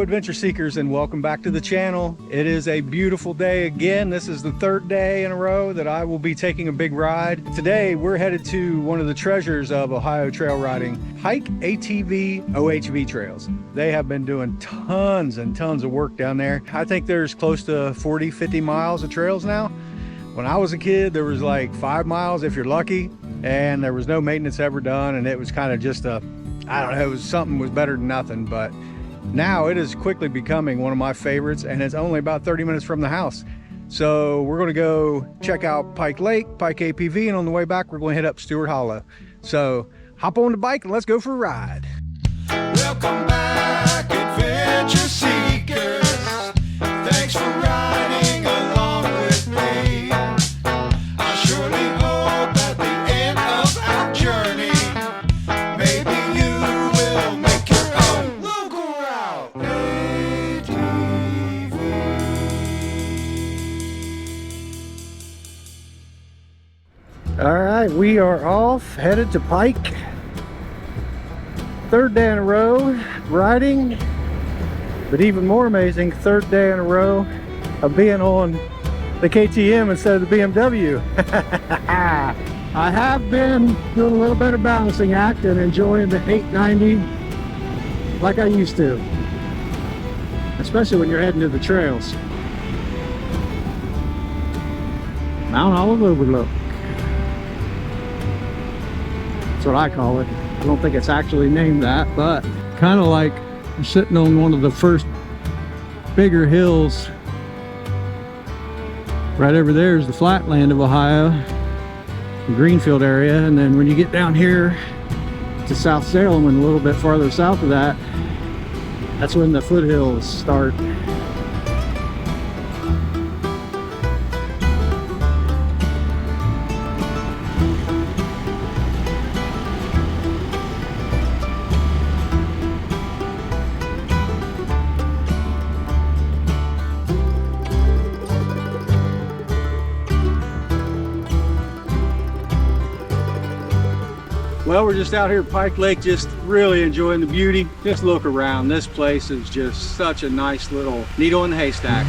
adventure seekers, and welcome back to the channel. It is a beautiful day again. This is the third day in a row that I will be taking a big ride. Today we're headed to one of the treasures of Ohio trail riding, Pike APV OHV trails. They have been doing tons and tons of work down there. I think there's close to 40-50 miles of trails now. When I was a kid, there was like 5 miles if you're lucky, and there was no maintenance ever done, and it was kind of just a, I don't know, it was something was better than nothing. But now it is quickly becoming one of my favorites, and it's only about 30 minutes from the house. So we're going to go check out Pike Lake, Pike APV, and on the way back we're going to hit up Stewart Hollow. So hop on the bike and let's go for a ride. Welcome back, adventure seekers. Thanks for riding along with me. I surely hope at the end of our journey, maybe you will make your own local route. ATV. All right, we are off, headed to Pike. Third day in a row riding, but even more amazing, third day in a row of being on the KTM instead of the BMW. I have been doing a little bit of balancing act and enjoying the 890 like I used to, especially when you're heading to the trails. Mount Olive Overlook. That's what I call it. I don't think it's actually named that, but kind of like I'm sitting on one of the first bigger hills. Right over there is the flatland of Ohio, the Greenfield area, and then when you get down here to South Salem and a little bit farther south of that, that's when the foothills start. Well, we're just out here at Pike Lake, just really enjoying the beauty. Just look around. This place is just such a nice little needle in the haystack.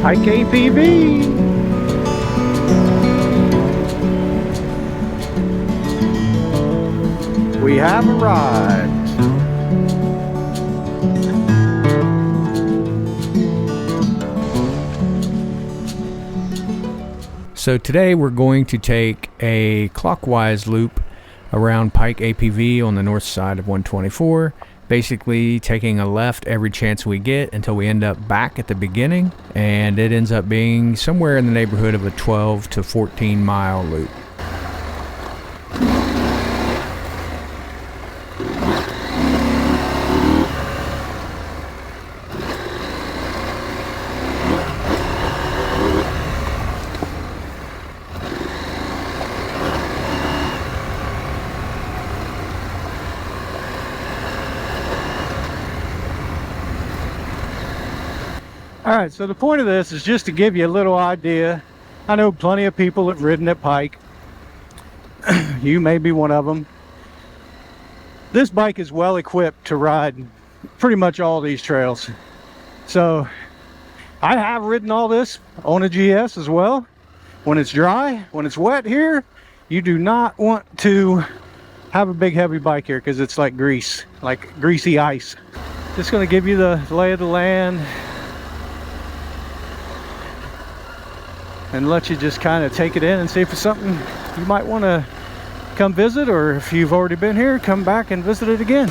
Pike APV. We have arrived. So today we're going to take a clockwise loop around Pike APV on the north side of 124, basically taking a left every chance we get until we end up back at the beginning, and it ends up being somewhere in the neighborhood of a 12 to 14 mile loop. All right, so the point of this is just to give you a little idea. I know plenty of people have ridden at Pike. You may be one of them. This bike is well equipped to ride pretty much all these trails. So I have ridden all this on a GS as well. When it's dry, when it's wet here, you do not want to have a big heavy bike here because it's like grease, like greasy ice. Just going to give you the lay of the land and let you just kind of take it in and see if it's something you might want to come visit, or if you've already been here, come back and visit it again.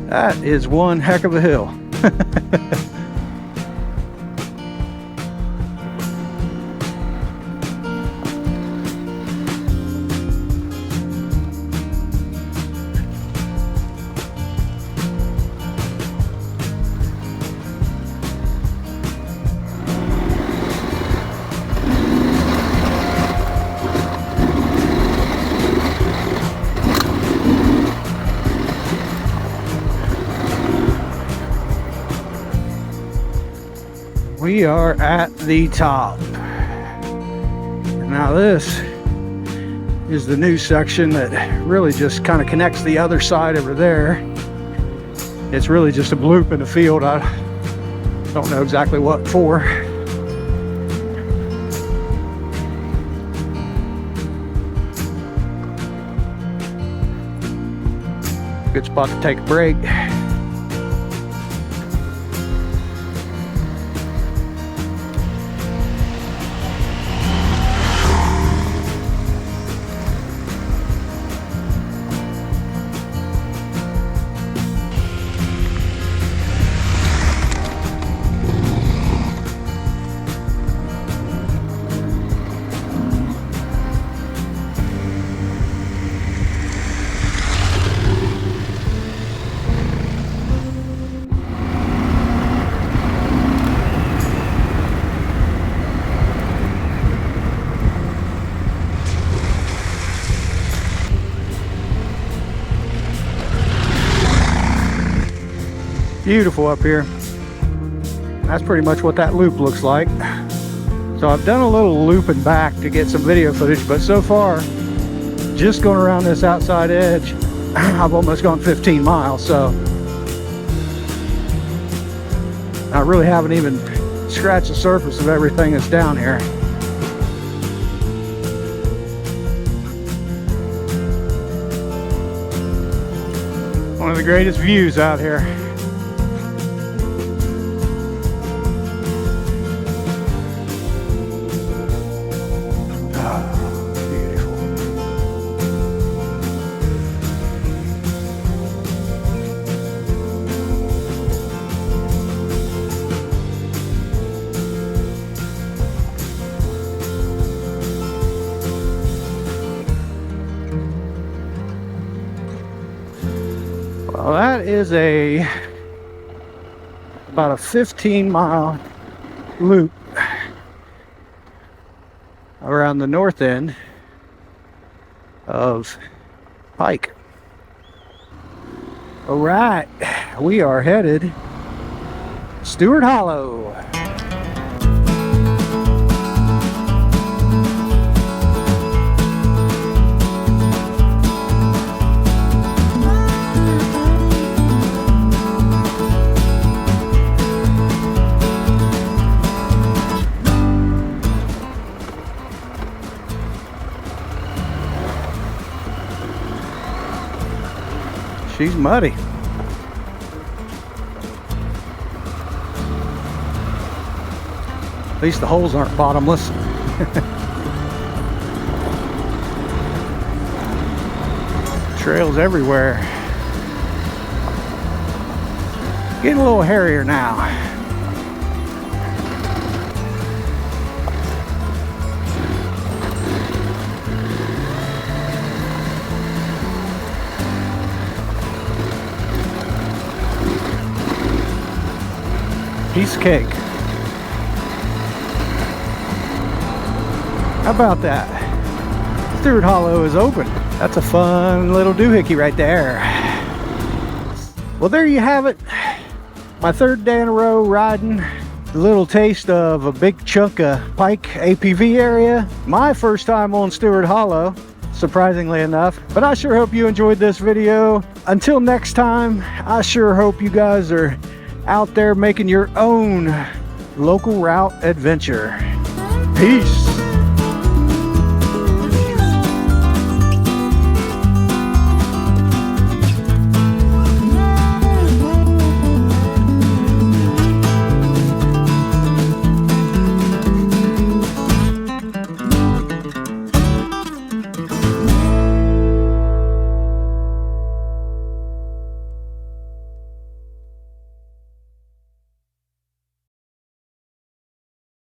That is one heck of a hill. We are at the top. Now this is the new section that really just kind of connects the other side over there. It's really just a bloop in the field. I don't know exactly what for. Good spot to take a break. Beautiful up here. That's pretty much what that loop looks like. So I've done a little looping back to get some video footage, but so far, just going around this outside edge, I've almost gone 15 miles, so I really haven't even scratched the surface of everything that's down here. One of the greatest views out here. Well, that is about a 15-mile loop around the north end of Pike. All right, we are headed Stewart Hollow. She's muddy. At least the holes aren't bottomless. Trails everywhere. Getting a little hairier now. Piece of cake. How about that? Stewart Hollow is open. That's a fun little doohickey right there. Well, there you have it. My third day in a row riding. A little taste of a big chunk of Pike APV area. My first time on Stewart Hollow, surprisingly enough. But I sure hope you enjoyed this video. Until next time, I sure hope you guys are out there making your own local route adventure. Peace.